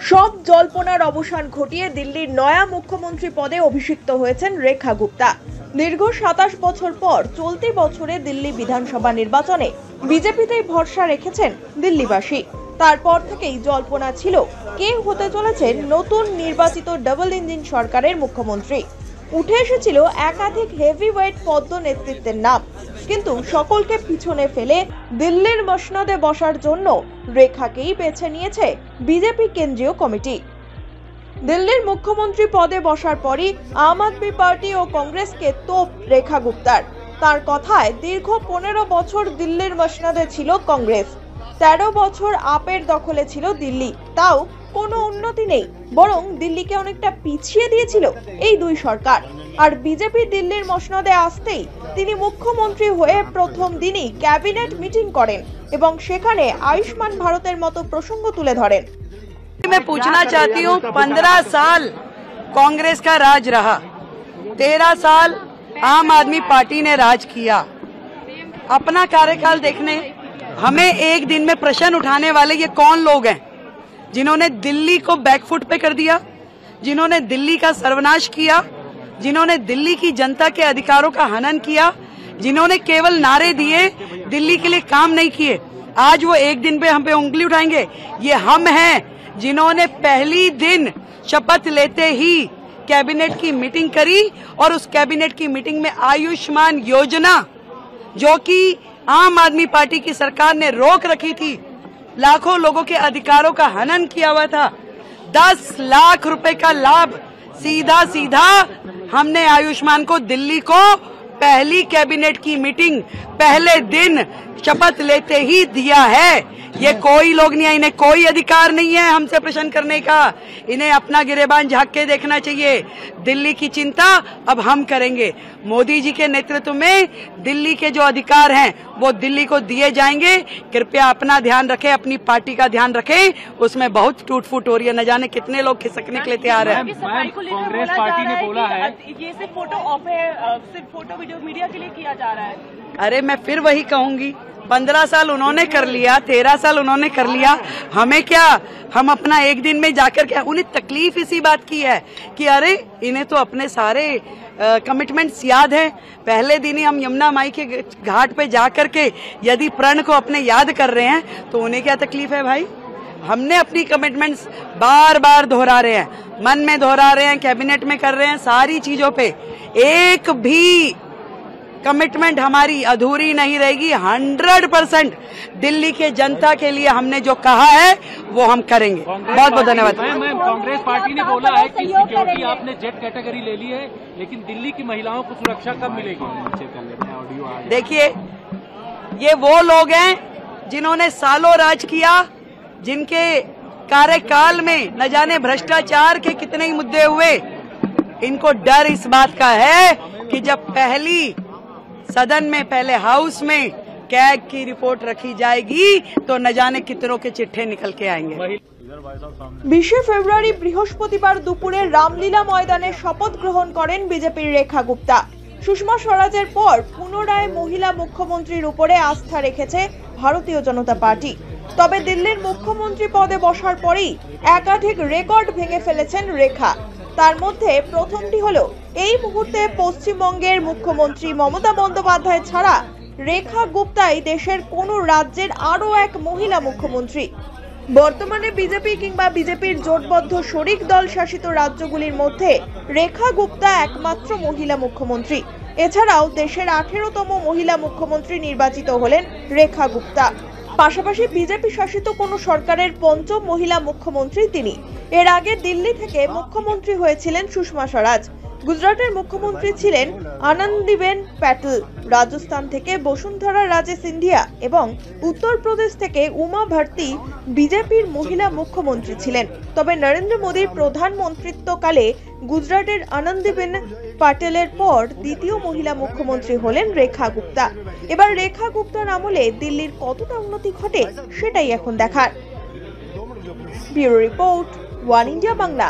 সব জল্পনার অবসান ঘটিয়ে দিল্লির নয়া মুখ্যমন্ত্রী পদে অভিষিক্ত হয়েছেন রেখা গুপ্তা। দীর্ঘ 27 বছর পর চলতি বছরে দিল্লি বিধানসভা নির্বাচনে বিজেপিতেই ভরসা রেখেছেন দিল্লিবাসী। তারপর থেকেই জল্পনা ছিল কে হতে চলেছেন নতুন নির্বাচিত ডাবল ইঞ্জিন সরকারের মুখ্যমন্ত্রী। উঠে এসেছিল একাধিক হেভিওয়েট পদ্ম নেতৃত্বের নাম, কিন্তু সকলকে পিছনে ফেলে দিল্লির মসনদে বসার জন্য রেখাকেই বেছে নিয়েছে বিজেপি কেন্দ্রীয় কমিটি। দিল্লির মুখ্যমন্ত্রী পদে বসার পরই আম আদমি পার্টি ও কংগ্রেসকে তোপ রেখা গুপ্তার। তার কথায় দীর্ঘ 15 বছর দিল্লির মসনদে ছিল কংগ্রেস, 13 বছর আপের দখলে ছিল দিল্লি, তাও কোনো উন্নতি নেই, বরং দিল্লিকে অনেকটা পিছিয়ে দিয়েছিল এই দুই সরকার। আর বিজেপি দিল্লির মসনদে আসতেই তিনি মুখ্যমন্ত্রী হয়ে প্রথম দিনই ক্যাবিনেট মিটিং করেন এবং সেখানে আয়ুষ্মান ভারতের মতো প্রসঙ্গ তুলে ধরেন। मैं पूछना चाहती हूँ, 15 साल कांग्रेस का राज रहा, 13 साल आम आदमी पार्टी ने राज किया। अपना कार्यकाल देखने हमें एक दिन में प्रश्न उठाने वाले ये कौन लोग हैं जिन्होंने दिल्ली को बैकफुट पे कर दिया, जिन्होंने दिल्ली का सर्वनाश किया, जिन्होंने दिल्ली की जनता के अधिकारों का हनन किया, जिन्होंने केवल नारे दिए, दिल्ली के लिए काम नहीं किए। आज वो एक दिन पे हम पे उंगली उठाएंगे। ये हम हैं जिन्होंने पहली दिन शपथ लेते ही कैबिनेट की मीटिंग करी और उस कैबिनेट की मीटिंग में आयुष्मान योजना, जो कि आम आदमी पार्टी की सरकार ने रोक रखी थी, लाखों लोगों के अधिकारों का हनन किया हुआ था, 10 लाख रुपए का लाभ सीधा सीधा हमने आयुष्मान को दिल्ली को पहली कैबिनेट की मीटिंग पहले दिन शपथ लेते ही दिया है। ये कोई लोग नहीं है, इन्हें कोई अधिकार नहीं है हमसे प्रश्न करने का। इन्हें अपना गिरेबान झांक के देखना चाहिए। दिल्ली की चिंता अब हम करेंगे। मोदी जी के नेतृत्व में दिल्ली के जो अधिकार हैं वो दिल्ली को दिए जाएंगे। कृपया अपना ध्यान रखें, अपनी पार्टी का ध्यान रखें। उसमें बहुत टूट फूट हो रही है, न जाने कितने लोग खिसकने के लिए तैयार है। कांग्रेस पार्टी ने बोला है ये सिर्फ फोटो ऑफ है, सिर्फ फोटो वीडियो मीडिया के लिए किया जा रहा है। अरे मैं फिर वही कहूंगी, 15 साल उन्होंने कर लिया, 13 साल उन्होंने कर लिया, हमें क्या? हम अपना एक दिन में जाकर क्या? उन्हें तकलीफ इसी बात की है कि अरे इन्हें तो अपने सारे कमिटमेंट्स याद है। पहले दिन ही हम यमुना माई के घाट पे जाकर के यदि प्रण को अपने याद कर रहे हैं तो उन्हें क्या तकलीफ है भाई? हमने अपनी कमिटमेंट्स बार बार दोहरा रहे हैं, मन में दोहरा रहे हैं, कैबिनेट में कर रहे हैं, सारी चीजों पे एक भी कमिटमेंट हमारी अधूरी नहीं रहेगी। 100% दिल्ली के जनता के लिए हमने जो कहा है वो हम करेंगे। बहुत बहुत धन्यवाद। कांग्रेस पार्टी ने बोला है कि सिक्योरिटी आपने जेड कैटेगरी ले ली है, लेकिन दिल्ली की महिलाओं को सुरक्षा कब मिलेगी? देखिए, ये वो लोग हैं जिन्होंने सालों राज किया, जिनके कार्यकाल में न जाने भ्रष्टाचार के कितने ही मुद्दे हुए। इनको डर इस बात का है कि जब पहली सदन में, पहले हाउस में कैग की रिपोर्ट रखी जाएगी तो न जाने कितनों के चिट्ठे निकल के आएंगे। 20 ফেব্রুয়ারি বৃহস্পতিবার দুপুরে রামলীলা ময়দানে শপথ গ্রহণ করেন বিজেপির রেখা গুপ্তা। সুষমা স্বরাজের পর পুনরায় মহিলা মুখ্যমন্ত্রীর উপরে আস্থা রেখেছে ভারতীয় জনতা পার্টি। তবে দিল্লির মুখ্যমন্ত্রী পদে বসার পরেই একাধিক রেকর্ড ভেঙে ফেলেছেন রেখা। তার মধ্যে প্রথমটি হলো এই মুহূর্তে পশ্চিমবঙ্গের মুখ্যমন্ত্রী মমতা বন্দ্যোপাধ্যায় ছাড়া রেখা গুপ্তাই দেশের কোনো রাজ্যের আরও এক মহিলা মুখ্যমন্ত্রী। বর্তমানে বিজেপি কিংবা বিজেপির জোটবদ্ধ শরিক দল শাসিত রাজ্যগুলির মধ্যে রেখা গুপ্তা একমাত্র মহিলা মুখ্যমন্ত্রী। এছাড়াও দেশের 18তম মহিলা মুখ্যমন্ত্রী নির্বাচিত হলেন রেখা গুপ্তা। পাশাপাশি বিজেপি শাসিত কোনো সরকারের পঞ্চম মহিলা মুখ্যমন্ত্রী তিনি। এর আগে দিল্লি থেকে মুখ্যমন্ত্রী হয়েছিলেন সুষমা স্বরাজ, গুজরাটের মুখ্যমন্ত্রী ছিলেন আনন্দীবেন প্যাটেল, রাজস্থান থেকে বসুন্ধরা রাজে সিন্ধিয়া এবং উত্তরপ্রদেশ থেকে উমা ভারতী বিজেপির মহিলা মুখ্যমন্ত্রী ছিলেন। তবে নরেন্দ্র মোদীর প্রধানমন্ত্রিত্বকালে গুজরাটের আনন্দীবেন প্যাটেলের পর দ্বিতীয় মহিলা মুখ্যমন্ত্রী হলেন রেখা গুপ্তা। এবার রেখা গুপ্তার আমলে দিল্লির কতটা উন্নতি ঘটে সেটাই এখন দেখার। Bureau report, one India Bangla.